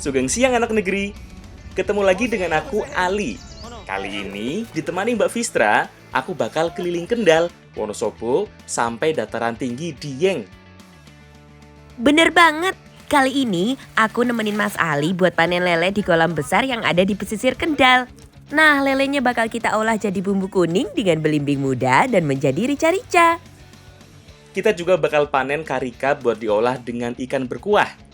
Sugeng siang anak negeri. Ketemu lagi dengan aku Ali. Kali ini ditemani Mbak Vistra, aku bakal keliling Kendal, Wonosobo, sampai dataran tinggi Dieng. Bener banget. Kali ini aku nemenin Mas Ali buat panen lele di kolam besar yang ada di pesisir Kendal. Nah, lelenya bakal kita olah jadi bumbu kuning dengan belimbing muda dan menjadi rica-rica. Kita juga bakal panen karika buat diolah dengan ikan berkuah.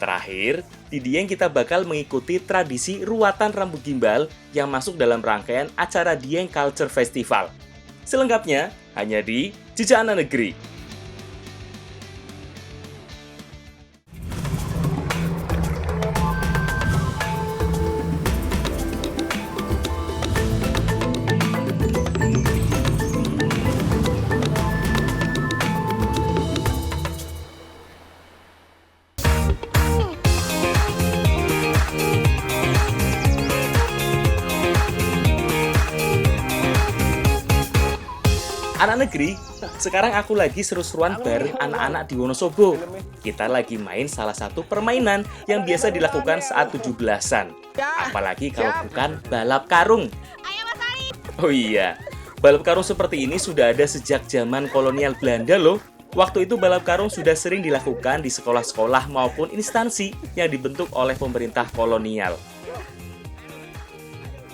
Terakhir, di Dieng kita bakal mengikuti tradisi ruatan rambut gimbal yang masuk dalam rangkaian acara Dieng Culture Festival. Selengkapnya hanya di Jejak Anak Negeri. Anak negeri, sekarang aku lagi seru-seruan bareng anak-anak di Wonosobo. Kita lagi main salah satu permainan yang biasa dilakukan saat 17-an. Apalagi kalau bukan balap karung. Oh iya, balap karung seperti ini sudah ada sejak zaman kolonial Belanda loh. Waktu itu balap karung sudah sering dilakukan di sekolah-sekolah maupun instansi yang dibentuk oleh pemerintah kolonial.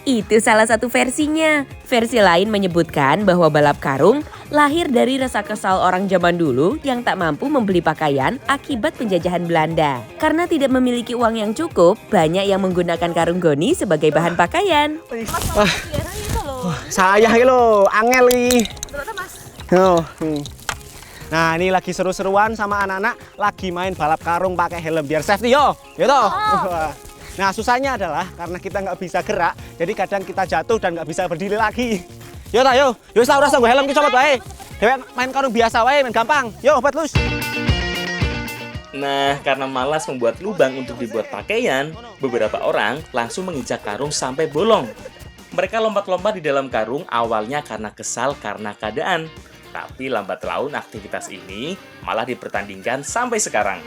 Itu salah satu versinya. Versi lain menyebutkan bahwa balap karung lahir dari rasa kesal orang zaman dulu yang tak mampu membeli pakaian akibat penjajahan Belanda. Karena tidak memiliki uang yang cukup, banyak yang menggunakan karung goni sebagai bahan pakaian. Saya lo, angel nih. Nah, ini lagi seru-seruan sama anak-anak lagi main balap karung pakai helm biar safety yo. Yo toh. Nah, susahnya adalah karena kita nggak bisa gerak, jadi kadang kita jatuh dan nggak bisa berdiri lagi. Yo ta, yo ora usah gue helm ki sobat wae. Dewek main karung biasa wae, main gampang. Yo, obat lus. Nah, karena malas membuat lubang untuk dibuat pakaian, beberapa orang langsung menginjak karung sampai bolong. Mereka lompat-lompat di dalam karung awalnya karena kesal karena keadaan. Tapi lambat laun aktivitas ini malah dipertandingkan sampai sekarang.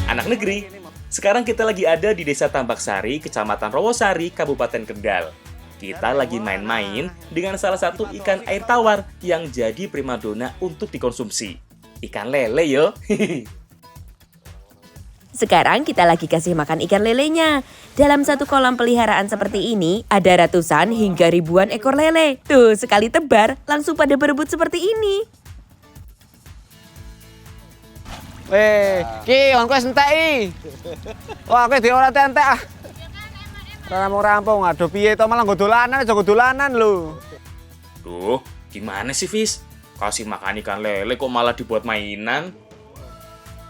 Anak negeri, sekarang kita lagi ada di Desa Tambaksari, Kecamatan Rowosari, Kabupaten Kendal. Kita lagi main-main dengan salah satu ikan air tawar yang jadi primadona untuk dikonsumsi. Ikan lele yo. Sekarang kita lagi kasih makan ikan lelenya. Dalam satu kolam peliharaan seperti ini, ada ratusan hingga ribuan ekor lele. Tuh, sekali tebar, langsung pada berebut seperti ini. Ki, on kowe entek i. Wah, kowe dhewe ora entek ah. Ora mau rampung, aduh piye to malah nggo dolanan, aja nggo dolanan lho. Duh, gimana sih, Fis? Kasih makan ikan lele kok malah dibuat mainan?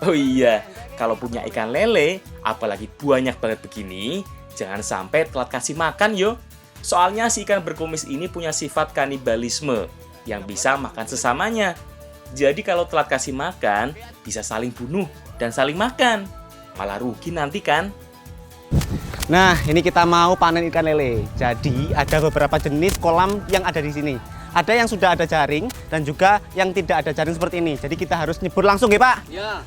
Oh iya, kalau punya ikan lele, apalagi banyak banget begini, jangan sampai telat kasih makan yo. Soalnya si ikan berkumis ini punya sifat kanibalisme yang bisa makan sesamanya. Jadi kalau telat kasih makan, bisa saling bunuh dan saling makan. Malah rugi nanti kan? Nah, ini kita mau panen ikan lele. Jadi, ada beberapa jenis kolam yang ada di sini. Ada yang sudah ada jaring dan juga yang tidak ada jaring seperti ini. Jadi kita harus nyebur langsung ya, Pak? Ya.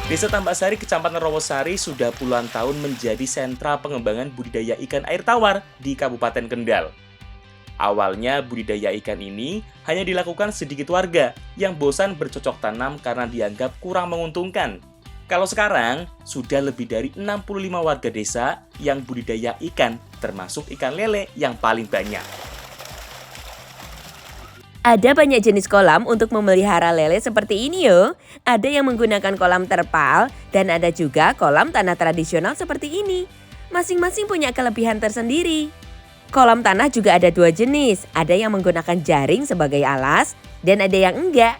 Desa Tambaksari, Kecamatan Rowosari sudah puluhan tahun menjadi sentra pengembangan budidaya ikan air tawar di Kabupaten Kendal. Awalnya budidaya ikan ini hanya dilakukan sedikit warga yang bosan bercocok tanam karena dianggap kurang menguntungkan. Kalau sekarang, sudah lebih dari 65 warga desa yang budidaya ikan, termasuk ikan lele yang paling banyak. Ada banyak jenis kolam untuk memelihara lele seperti ini yo. Ada yang menggunakan kolam terpal dan ada juga kolam tanah tradisional seperti ini. Masing-masing punya kelebihan tersendiri. Kolam tanah juga ada dua jenis, ada yang menggunakan jaring sebagai alas dan ada yang enggak.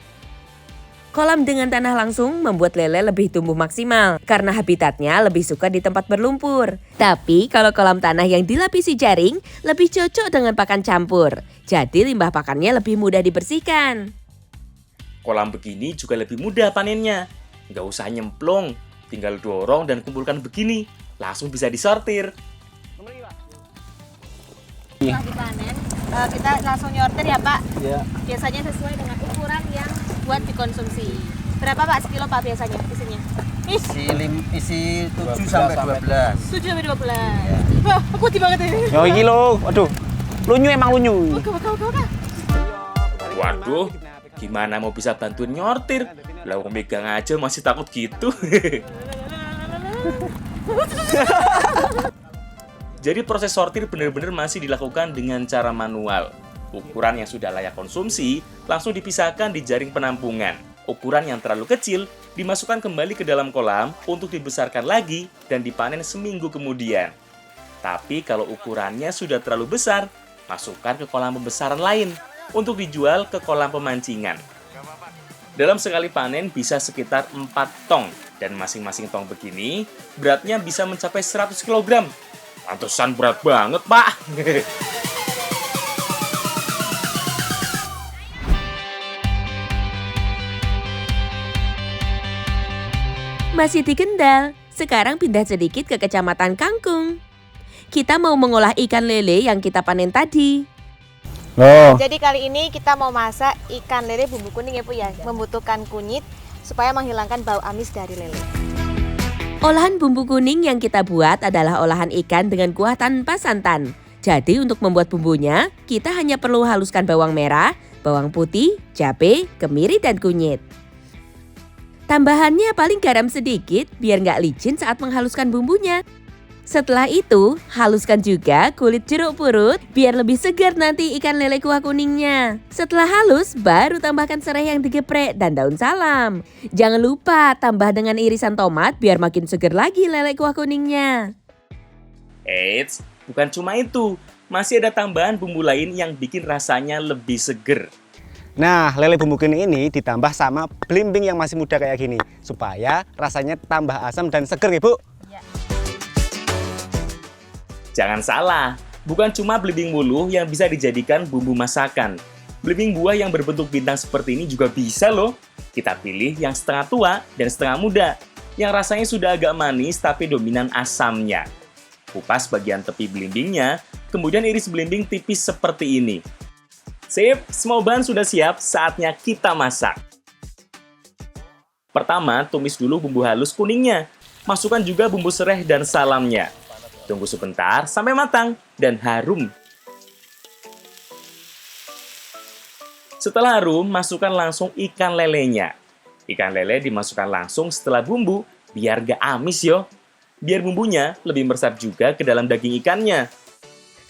Kolam dengan tanah langsung membuat lele lebih tumbuh maksimal karena habitatnya lebih suka di tempat berlumpur. Tapi kalau kolam tanah yang dilapisi jaring lebih cocok dengan pakan campur, jadi limbah pakannya lebih mudah dibersihkan. Kolam begini juga lebih mudah panennya, nggak usah nyemplung, tinggal dorong dan kumpulkan begini, langsung bisa disortir. setelah dipanen kita langsung nyortir ya Pak. Iya. Biasanya sesuai dengan ukuran yang buat dikonsumsi. Berapa Pak sekilo Pak biasanya isinya? Isi 7 sampai 12. 7 sampai 12. Wah, aku di banget ini. Yo iki lho, waduh. Lunyu emang lunyu. Oke. Waduh, gimana mau bisa bantuin nyortir? Lah wong megang aja masih takut gitu. Jadi proses sortir benar-benar masih dilakukan dengan cara manual. Ukuran yang sudah layak konsumsi langsung dipisahkan di jaring penampungan. Ukuran yang terlalu kecil dimasukkan kembali ke dalam kolam untuk dibesarkan lagi dan dipanen seminggu kemudian. Tapi kalau ukurannya sudah terlalu besar, masukkan ke kolam pembesaran lain untuk dijual ke kolam pemancingan. Dalam sekali panen bisa sekitar 4 tong dan masing-masing tong begini beratnya bisa mencapai 100 kg. Pantesan berat banget, Pak. Masih di Kendal, sekarang pindah sedikit ke Kecamatan Kangkung. Kita mau mengolah ikan lele yang kita panen tadi. Loh. Jadi kali ini kita mau masak ikan lele bumbu kuning ya Bu ya. Membutuhkan kunyit supaya menghilangkan bau amis dari lele. Olahan bumbu kuning yang kita buat adalah olahan ikan dengan kuah tanpa santan. Jadi untuk membuat bumbunya, kita hanya perlu haluskan bawang merah, bawang putih, cabai, kemiri, dan kunyit. Tambahannya paling garam sedikit biar nggak licin saat menghaluskan bumbunya. Setelah itu, haluskan juga kulit jeruk purut biar lebih segar nanti ikan lele kuah kuningnya. Setelah halus, baru tambahkan serai yang digeprek dan daun salam. Jangan lupa tambah dengan irisan tomat biar makin segar lagi lele kuah kuningnya. Eits, bukan cuma itu. Masih ada tambahan bumbu lain yang bikin rasanya lebih seger. Nah, lele bumbu kuning ini ditambah sama belimbing yang masih muda kayak gini supaya rasanya tambah asam dan seger ya, Bu. Jangan salah, bukan cuma belimbing wuluh yang bisa dijadikan bumbu masakan. Belimbing buah yang berbentuk bintang seperti ini juga bisa loh. Kita pilih yang setengah tua dan setengah muda, yang rasanya sudah agak manis tapi dominan asamnya. Kupas bagian tepi belimbingnya, kemudian iris belimbing tipis seperti ini. Sip, semua bahan sudah siap, saatnya kita masak. Pertama, tumis dulu bumbu halus kuningnya. Masukkan juga bumbu serai dan salamnya. Tunggu sebentar sampai matang dan harum. Setelah harum, masukkan langsung ikan lelenya. Ikan lele dimasukkan langsung setelah bumbu, biar gak amis yo. Biar bumbunya lebih meresap juga ke dalam daging ikannya.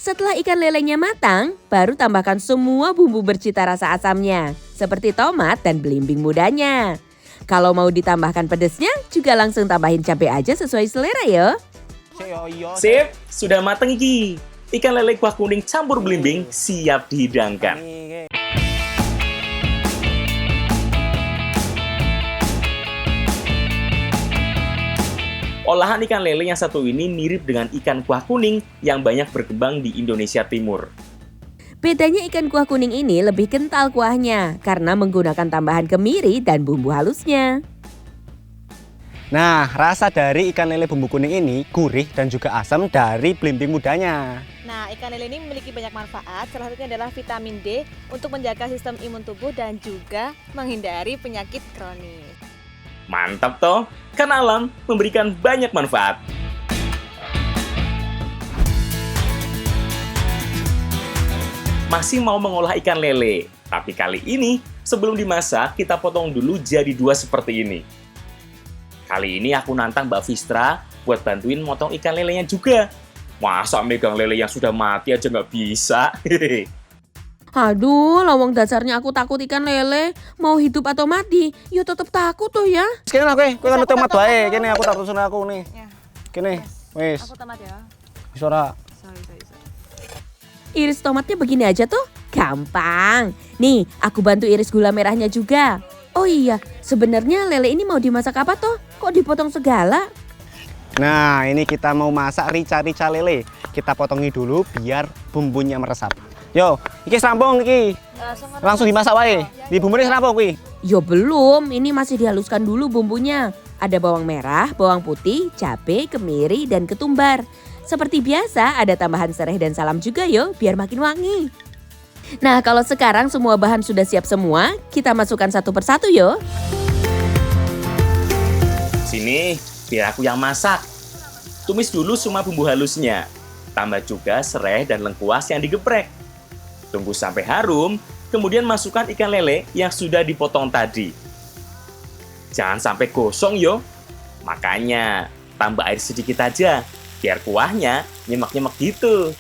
Setelah ikan lelenya matang, baru tambahkan semua bumbu bercita rasa asamnya, seperti tomat dan belimbing mudanya. Kalau mau ditambahkan pedesnya, juga langsung tambahin cabai aja sesuai selera ya. Sip, sudah matang iki. Ikan lele kuah kuning campur belimbing siap dihidangkan. Olahan ikan lele yang satu ini mirip dengan ikan kuah kuning yang banyak berkembang di Indonesia Timur. Bedanya ikan kuah kuning ini lebih kental kuahnya karena menggunakan tambahan kemiri dan bumbu halusnya. Nah, rasa dari ikan lele bumbu kuning ini gurih dan juga asam dari belimbing mudanya. Nah, ikan lele ini memiliki banyak manfaat. Salah satunya adalah vitamin D untuk menjaga sistem imun tubuh dan juga menghindari penyakit kronis. Mantap toh, kan alam memberikan banyak manfaat. Masih mau mengolah ikan lele, tapi kali ini sebelum dimasak kita potong dulu jadi dua seperti ini. Kali ini aku nantang Mbak Vistra buat bantuin motong ikan lelenya juga. Masa megang lele yang sudah mati aja nggak bisa? Aduh, lawang dasarnya aku takut ikan lele. Mau hidup atau mati, ya tetap takut tuh ya. Kene lah kowe kan Aku tomat tomat wae. ya. Kene aku tak tusun aku nih. Ya. Kene, wis. Aku tomat ya. Wis ora. Sorry. Iris tomatnya begini aja tuh, gampang. Nih, aku bantu iris gula merahnya juga. Oh iya, sebenarnya lele ini mau dimasak apa toh? Kok dipotong segala? Nah, ini kita mau masak rica-rica lele. Kita potongi dulu biar bumbunya meresap. Yo, iki serampung iki. Langsung dimasak wae. Di bumbunya serampung kuwi. Yo belum, ini masih dihaluskan dulu bumbunya. Ada bawang merah, bawang putih, cabai, kemiri, dan ketumbar. Seperti biasa, ada tambahan serai dan salam juga yo, biar makin wangi. Nah, kalau sekarang semua bahan sudah siap semua, kita masukkan satu persatu yo. Sini, biar aku yang masak. Tumis dulu semua bumbu halusnya. Tambah juga serai dan lengkuas yang digeprek. Tunggu sampai harum, kemudian masukkan ikan lele yang sudah dipotong tadi. Jangan sampai gosong yo. Makanya tambah air sedikit aja, biar kuahnya nyemek-nyemek gitu.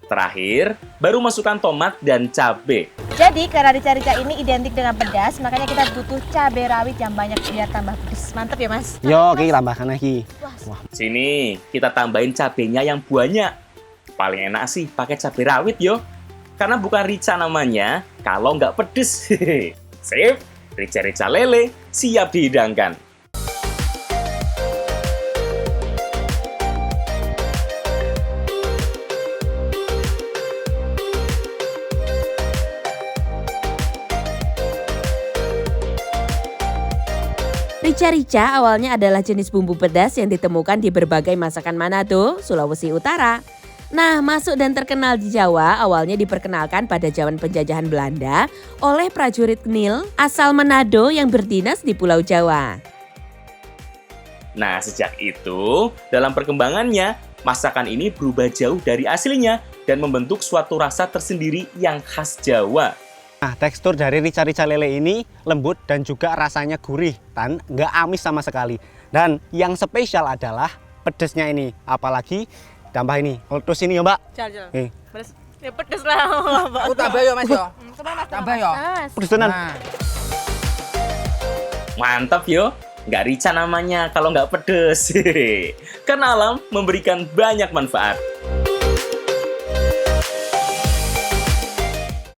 Terakhir, baru masukkan tomat dan cabai. Jadi karena rica-rica ini identik dengan pedas, makanya kita butuh cabai rawit yang banyak biar tambah pedas. Mantap ya mas? Yo, Ki tambahkan lagi. Sini, kita tambahin cabenya yang banyak. Paling enak sih pakai cabai rawit yo. Karena bukan rica namanya, kalau nggak pedes. Sip, rica-rica lele siap dihidangkan. Rica-rica awalnya adalah jenis bumbu pedas yang ditemukan di berbagai masakan Manado, Sulawesi Utara. Nah, masuk dan terkenal di Jawa awalnya diperkenalkan pada zaman penjajahan Belanda oleh prajurit Knil asal Manado yang berdinas di Pulau Jawa. Nah, sejak itu, dalam perkembangannya, masakan ini berubah jauh dari aslinya dan membentuk suatu rasa tersendiri yang khas Jawa. Nah, tekstur dari rica-rica lele ini lembut dan juga rasanya gurih dan nggak amis sama sekali. Dan yang spesial adalah pedesnya ini, apalagi tambah ini, kultus ini ya Mbak. Jalan-jalan. Pedes. Ya pedes lah. Aku tambah yo Mas yo. Tambah yo. Pedes tenan. Nah, Mantap yo, nggak rica namanya kalau nggak pedes. Karena alam memberikan banyak manfaat.